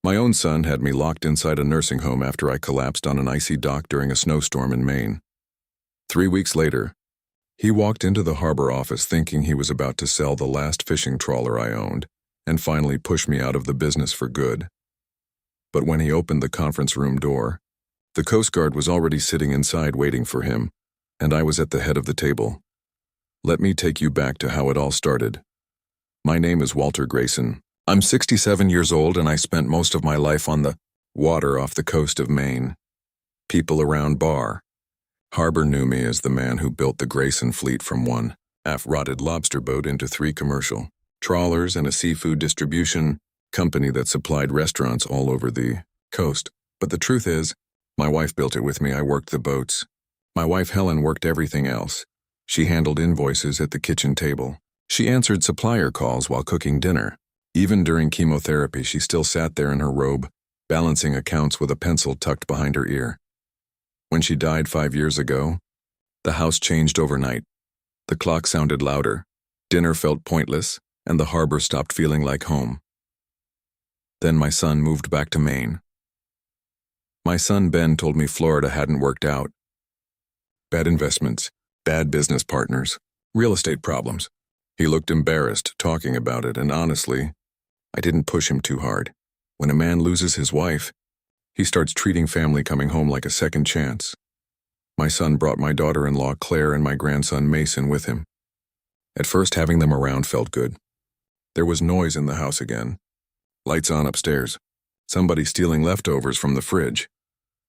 My own son had me locked inside a nursing home after I collapsed on an icy dock during a snowstorm in Maine. 3 weeks later, he walked into the harbor office thinking he was about to sell the last fishing trawler I owned and finally push me out of the business for good. But when he opened the conference room door, the Coast Guard was already sitting inside waiting for him, and I was at the head of the table. Let me take you back to how it all started. My name is Walter Grayson. I'm 67 years old and I spent most of my life on the water off the coast of Maine. People around Bar Harbor knew me as the man who built the Grayson fleet from one half-rotted lobster boat into 3 commercial trawlers and a seafood distribution company that supplied restaurants all over the coast. But the truth is, my wife built it with me. I worked the boats. My wife Helen worked everything else. She handled invoices at the kitchen table. She answered supplier calls while cooking dinner. Even during chemotherapy, she still sat there in her robe, balancing accounts with a pencil tucked behind her ear. When she died 5 years ago, the house changed overnight. The clock sounded louder, dinner felt pointless, and the harbor stopped feeling like home. Then my son moved back to Maine. My son Ben told me Florida hadn't worked out. Bad investments, bad business partners, real estate problems. He looked embarrassed talking about it, and honestly, I didn't push him too hard. When a man loses his wife, he starts treating family coming home like a second chance. My son brought my daughter-in-law Claire and my grandson Mason with him. At first, having them around felt good. There was noise in the house again. Lights on upstairs. Somebody stealing leftovers from the fridge.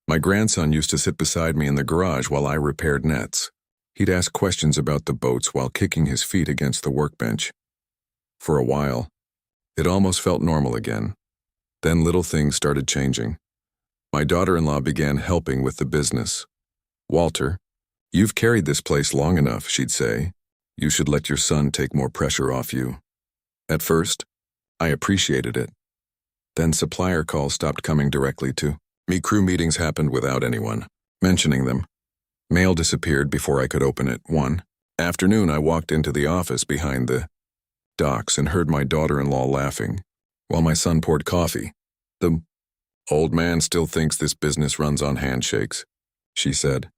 My grandson used to sit beside me in the garage while I repaired nets. He'd ask questions about the boats while kicking his feet against the workbench. For a while, it almost felt normal again. Then little things started changing. My daughter-in-law began helping with the business. "Walter, you've carried this place long enough," she'd say. "You should let your son take more pressure off you." At first, I appreciated it. Then supplier calls stopped coming directly to me. Crew meetings happened without anyone mentioning them. Mail disappeared before I could open it. One afternoon, I walked into the office behind the docks and heard my daughter-in-law laughing while my son poured coffee. "The old man still thinks this business runs on handshakes," she said.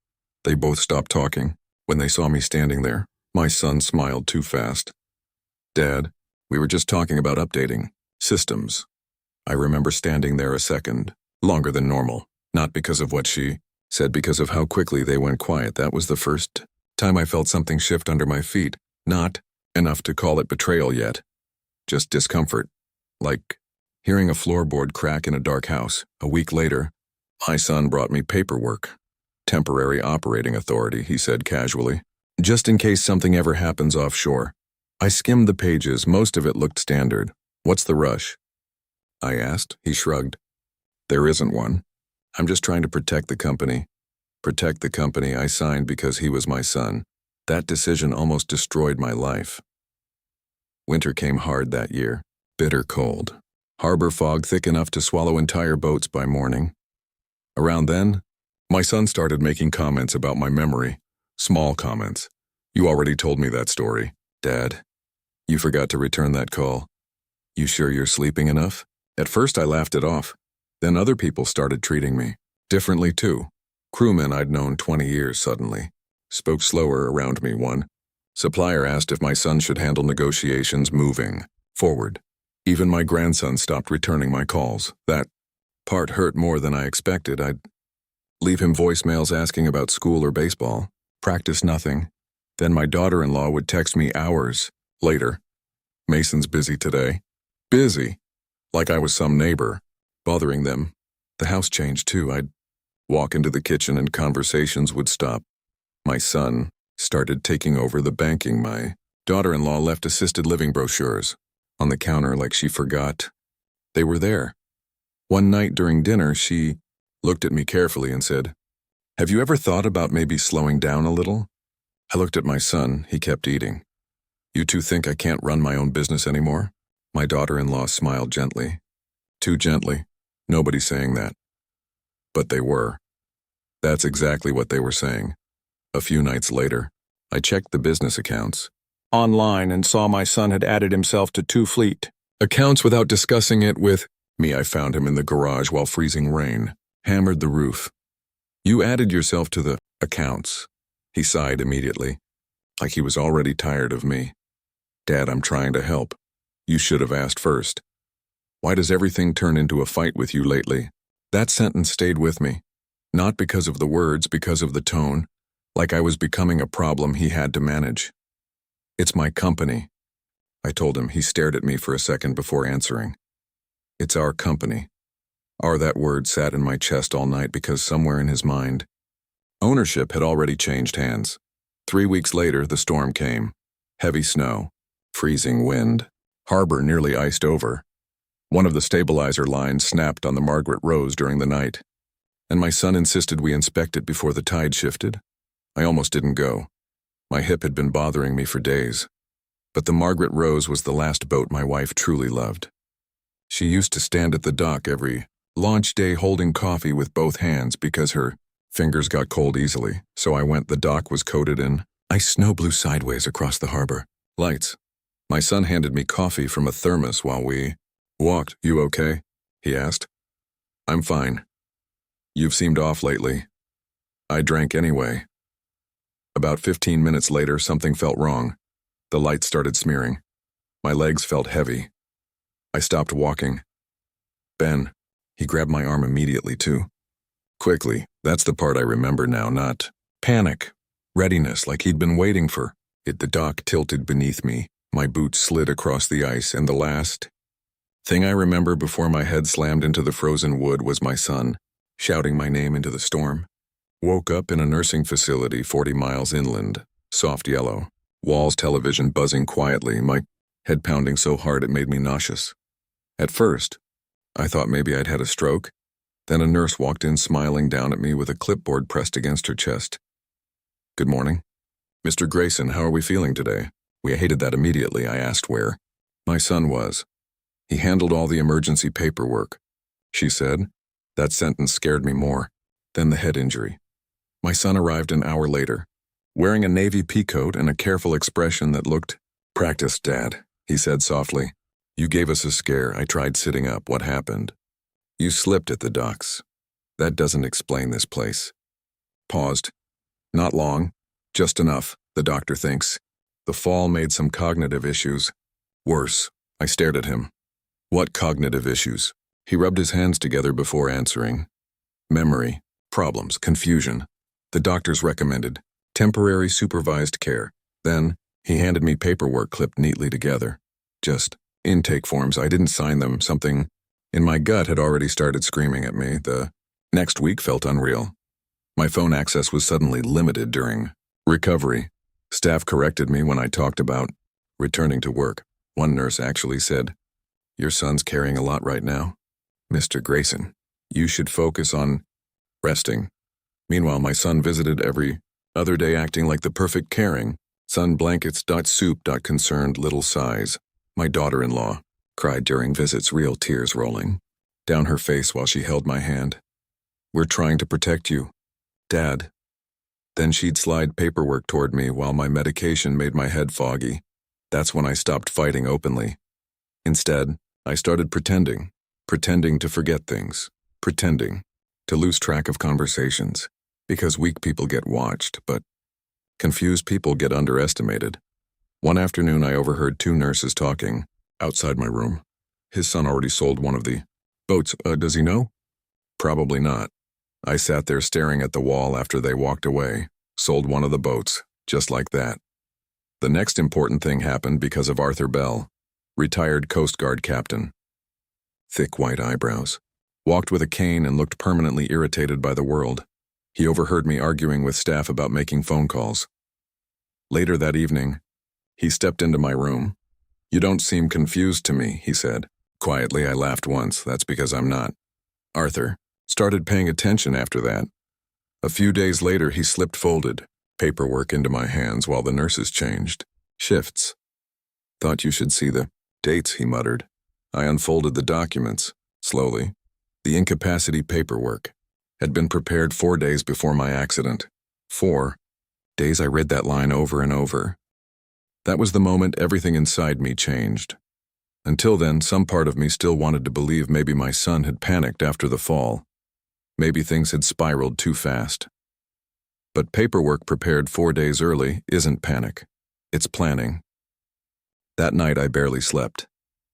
They both stopped talking when they saw me standing there. My son smiled too fast. "Dad, we were just talking about updating systems." I remember standing there a second, longer than normal, not because of what she said, because of how quickly they went quiet. That was the first time I felt something shift under my feet. Not enough to call it betrayal yet, just discomfort, like hearing a floorboard crack in a dark house. A week later, my son brought me paperwork. "Temporary operating authority," he said casually, "just in case something ever happens offshore." I skimmed the pages. Most of it looked standard. "What's the rush?" I asked. He shrugged. "There isn't one. I'm just trying to protect the company." Protect the company I signed because he was my son. That decision almost destroyed my life. Winter came hard that year. Bitter cold. Harbor fog thick enough to swallow entire boats by morning. Around then, my son started making comments about my memory. Small comments. "You already told me that story, Dad. You forgot to return that call. You sure you're sleeping enough?" At first I laughed it off. Then other people started treating me differently too. Crewmen I'd known 20 years suddenly spoke slower around me. One supplier asked if my son should handle negotiations moving forward. Even my grandson stopped returning my calls. That part hurt more than I expected. I'd leave him voicemails asking about school or baseball. Practice nothing. Then my daughter-in-law would text me hours later. "Mason's busy today." Busy. Like I was some neighbor, bothering them. The house changed too. I'd walk into the kitchen and conversations would stop. My son started taking over the banking. My daughter-in-law left assisted living brochures on the counter like she forgot they were there. One night during dinner, she looked at me carefully and said, "Have you ever thought about maybe slowing down a little?" I looked at my son. He kept eating. "You two think I can't run my own business anymore?" My daughter-in-law smiled gently. Too gently. Nobody's saying that. But they were. That's exactly what they were saying. A few nights later, I checked the business accounts online and saw my son had added himself to 2 fleet accounts without discussing it with I found him in the garage while freezing rain, hammered the roof. You added yourself to the accounts. He sighed immediately, like he was already tired of me. Dad, I'm trying to help. You should have asked first. Why does everything turn into a fight with you lately? That sentence stayed with me. Not because of the words, because of the tone, like I was becoming a problem he had to manage. It's my company, I told him. He stared at me for a second before answering. It's our company. That word sat in my chest all night because somewhere in his mind, ownership had already changed hands. 3 weeks later, the storm came. Heavy snow, freezing wind, harbor nearly iced over. One of the stabilizer lines snapped on the Margaret Rose during the night, and my son insisted we inspect it before the tide shifted. I almost didn't go. My hip had been bothering me for days. But the Margaret Rose was the last boat my wife truly loved. She used to stand at the dock every launch day holding coffee with both hands because her fingers got cold easily, so I went. The dock was coated in ice. Snow blew sideways across the harbor. Lights. My son handed me coffee from a thermos while we walked. You okay? He asked. I'm fine. You've seemed off lately. I drank anyway. About 15 minutes later, something felt wrong. The light started smearing. My legs felt heavy. I stopped walking. Ben. He grabbed my arm immediately, too. Quickly, that's the part I remember now, not panic. Readiness, like he'd been waiting for it. The dock tilted beneath me. My boots slid across the ice, and the last thing I remember before my head slammed into the frozen wood was my son, shouting my name into the storm. Woke up in a nursing facility 40 miles inland, soft yellow, walls, television buzzing quietly, my head pounding so hard it made me nauseous. At first, I thought maybe I'd had a stroke. Then a nurse walked in smiling down at me with a clipboard pressed against her chest. Good morning. Mr. Grayson, how are we feeling today? We hated that immediately. I asked where my son was. He handled all the emergency paperwork, she said. That sentence scared me more than the head injury. My son arrived an hour later, wearing a navy peacoat and a careful expression that looked practiced. Dad, he said softly. You gave us a scare. I tried sitting up. What happened? You slipped at the docks. That doesn't explain this place. Paused. Not long, just enough, the doctor thinks. The fall made some cognitive issues. Worse. I stared at him. What cognitive issues? He rubbed his hands together before answering. Memory, problems, confusion. The doctors recommended temporary supervised care. Then, he handed me paperwork clipped neatly together. Just intake forms. I didn't sign them. Something in my gut had already started screaming at me. The next week felt unreal. My phone access was suddenly limited during recovery. Staff corrected me when I talked about returning to work. One nurse actually said, Your son's carrying a lot right now. Mr. Grayson, you should focus on resting. Meanwhile, my son visited every other day acting like the perfect caring son. Blankets. Soup. Concerned little sighs. My daughter-in-law cried during visits, real tears rolling down her face while she held my hand. We're trying to protect you, Dad. Then she'd slide paperwork toward me while my medication made my head foggy. That's when I stopped fighting openly. Instead, I started pretending to forget things, pretending to lose track of conversations, because weak people get watched, but confused people get underestimated. One afternoon, I overheard 2 nurses talking outside my room. His son already sold one of the boats. Does he know? Probably not. I sat there staring at the wall after they walked away. Sold one of the boats, just like that. The next important thing happened because of Arthur Bell, retired Coast Guard captain. Thick white eyebrows. Walked with a cane and looked permanently irritated by the world. He overheard me arguing with staff about making phone calls. Later that evening, he stepped into my room. You don't seem confused to me, he said. Quietly, I laughed once. That's because I'm not. Arthur started paying attention after that. A few days later, he slipped folded paperwork into my hands while the nurses changed shifts. Thought you should see the dates, he muttered. I unfolded the documents, slowly. The incapacity paperwork had been prepared 4 days before my accident. 4 days. I read that line over and over. That was the moment everything inside me changed. Until then, some part of me still wanted to believe maybe my son had panicked after the fall. Maybe things had spiraled too fast. But paperwork prepared 4 days early isn't panic. It's planning. That night I barely slept.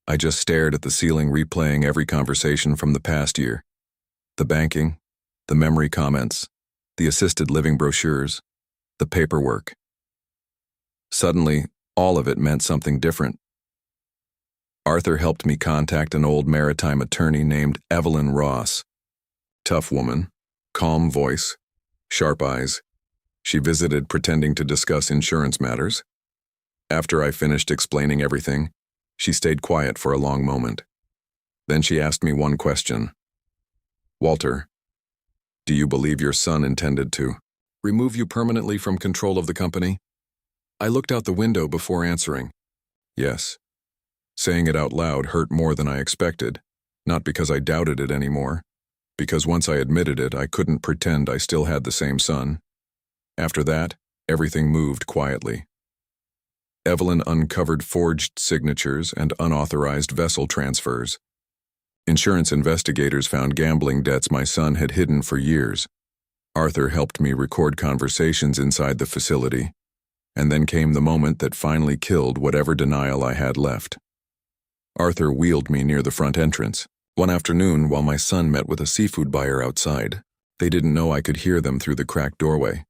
I just stared at the ceiling, replaying every conversation from the past year. The banking, the memory comments, the assisted living brochures, the paperwork. Suddenly, all of it meant something different. Arthur helped me contact an old maritime attorney named Evelyn Ross. Tough woman, calm voice, sharp eyes. She visited pretending to discuss insurance matters. After I finished explaining everything, she stayed quiet for a long moment. Then she asked me one question. "Walter, do you believe your son intended to remove you permanently from control of the company?" I looked out the window before answering. Yes. Saying it out loud hurt more than I expected, not because I doubted it anymore, because once I admitted it, I couldn't pretend I still had the same son. After that, everything moved quietly. Evelyn uncovered forged signatures and unauthorized vessel transfers. Insurance investigators found gambling debts my son had hidden for years. Arthur helped me record conversations inside the facility, and then came the moment that finally killed whatever denial I had left. Arthur wheeled me near the front entrance. One afternoon, while my son met with a seafood buyer outside, they didn't know I could hear them through the cracked doorway.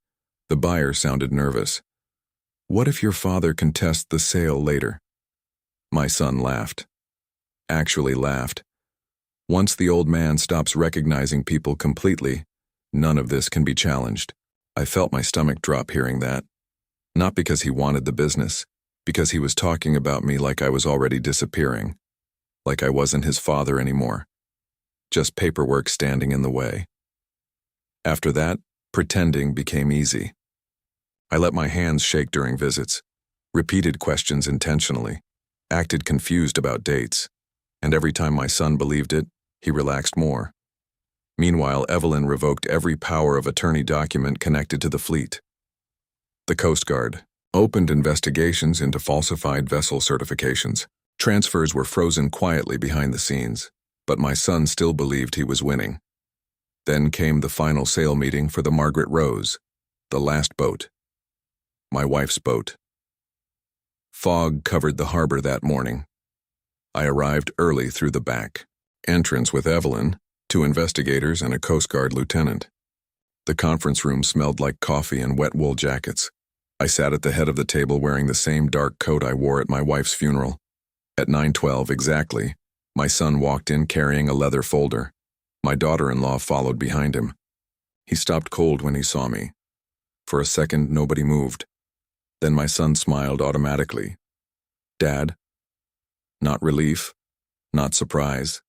The buyer sounded nervous. "What if your father contests the sale later?" My son laughed. Actually laughed. Once the old man stops recognizing people completely, none of this can be challenged. I felt my stomach drop hearing that. Not because he wanted the business, because he was talking about me like I was already disappearing, like I wasn't his father anymore. Just paperwork standing in the way. After that, pretending became easy. I let my hands shake during visits, repeated questions intentionally, acted confused about dates, and every time my son believed it, he relaxed more. Meanwhile, Evelyn revoked every power of attorney document connected to the fleet. The Coast Guard opened investigations into falsified vessel certifications. Transfers were frozen quietly behind the scenes, but my son still believed he was winning. Then came the final sale meeting for the Margaret Rose, the last boat. My wife's boat. Fog covered the harbor that morning. I arrived early through the back entrance with Evelyn, 2 investigators, and a Coast Guard lieutenant. The conference room smelled like coffee and wet wool jackets. I sat at the head of the table wearing the same dark coat I wore at my wife's funeral. At 9:12 exactly, my son walked in carrying a leather folder. My daughter-in-law followed behind him. He stopped cold when he saw me. For a second, nobody moved. Then my son smiled automatically. "Dad?" Not relief, not surprise.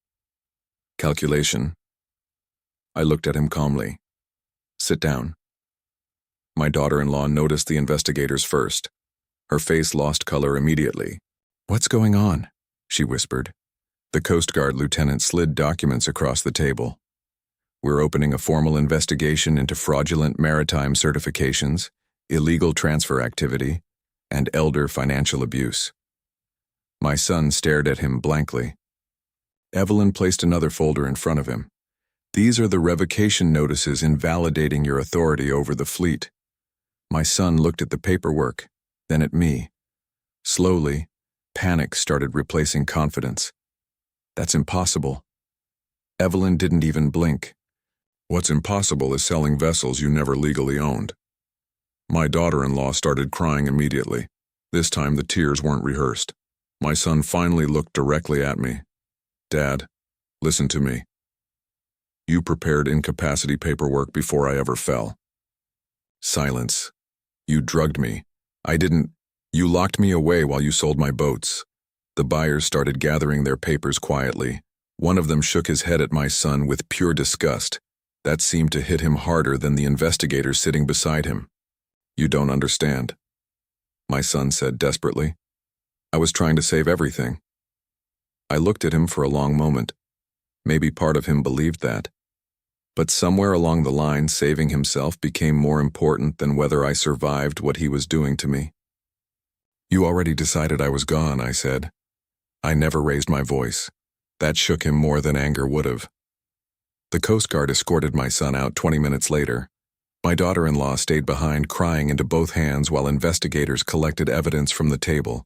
Calculation. I looked at him calmly. "Sit down." My daughter-in-law noticed the investigators first. Her face lost color immediately. "What's going on?" she whispered. The Coast Guard lieutenant slid documents across the table. "We're opening a formal investigation into fraudulent maritime certifications, illegal transfer activity, and elder financial abuse." My son stared at him blankly. Evelyn placed another folder in front of him. "These are the revocation notices invalidating your authority over the fleet." My son looked at the paperwork, then at me. Slowly, panic started replacing confidence. "That's impossible." Evelyn didn't even blink. "What's impossible is selling vessels you never legally owned." My daughter-in-law started crying immediately. This time the tears weren't rehearsed. My son finally looked directly at me. "Dad, listen to me. You prepared incapacity paperwork before I ever fell." Silence. "You drugged me. I didn't. You locked me away while you sold my boats." The buyers started gathering their papers quietly. One of them shook his head at my son with pure disgust. That seemed to hit him harder than the investigator sitting beside him. "You don't understand," my son said desperately. "I was trying to save everything." I looked at him for a long moment. Maybe part of him believed that. But somewhere along the line, saving himself became more important than whether I survived what he was doing to me. "You already decided I was gone," I said. I never raised my voice. That shook him more than anger would have. The Coast Guard escorted my son out 20 minutes later. My daughter-in-law stayed behind crying into both hands while investigators collected evidence from the table.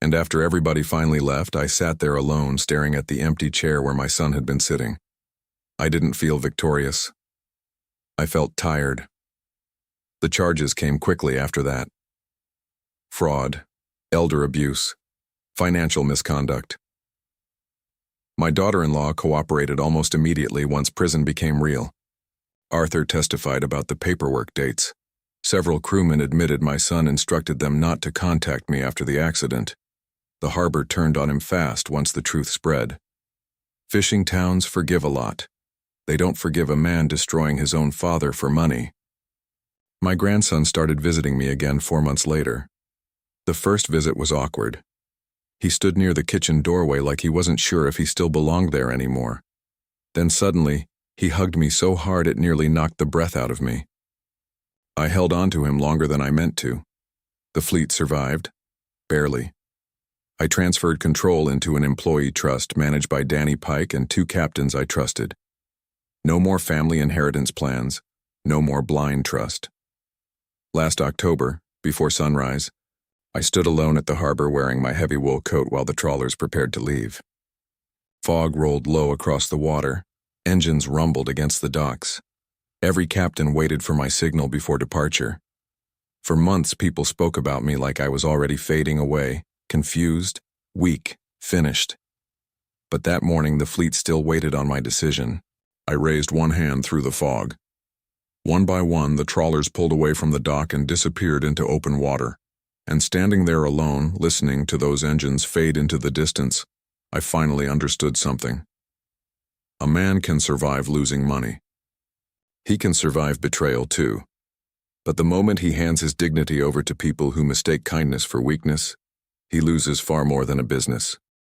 And after everybody finally left, I sat there alone staring at the empty chair where my son had been sitting. I didn't feel victorious. I felt tired. The charges came quickly after that. Fraud, elder abuse, financial misconduct. My daughter-in-law cooperated almost immediately once prison became real. Arthur testified about the paperwork dates. Several crewmen admitted my son instructed them not to contact me after the accident. The harbor turned on him fast once the truth spread. Fishing towns forgive a lot. They don't forgive a man destroying his own father for money. My grandson started visiting me again 4 months later. The first visit was awkward. He stood near the kitchen doorway like he wasn't sure if he still belonged there anymore. Then suddenly, he hugged me so hard it nearly knocked the breath out of me. I held on to him longer than I meant to. The fleet survived. Barely. I transferred control into an employee trust managed by Danny Pike and 2 captains I trusted. No more family inheritance plans. No more blind trust. Last October, before sunrise, I stood alone at the harbor wearing my heavy wool coat while the trawlers prepared to leave. Fog rolled low across the water. Engines rumbled against the docks. Every captain waited for my signal before departure. For months, people spoke about me like I was already fading away, confused, weak, finished. But that morning, the fleet still waited on my decision. I raised one hand through the fog. One by one, the trawlers pulled away from the dock and disappeared into open water. And standing there alone, listening to those engines fade into the distance, I finally understood something. A man can survive losing money. He can survive betrayal too. But the moment he hands his dignity over to people who mistake kindness for weakness, he loses far more than a business.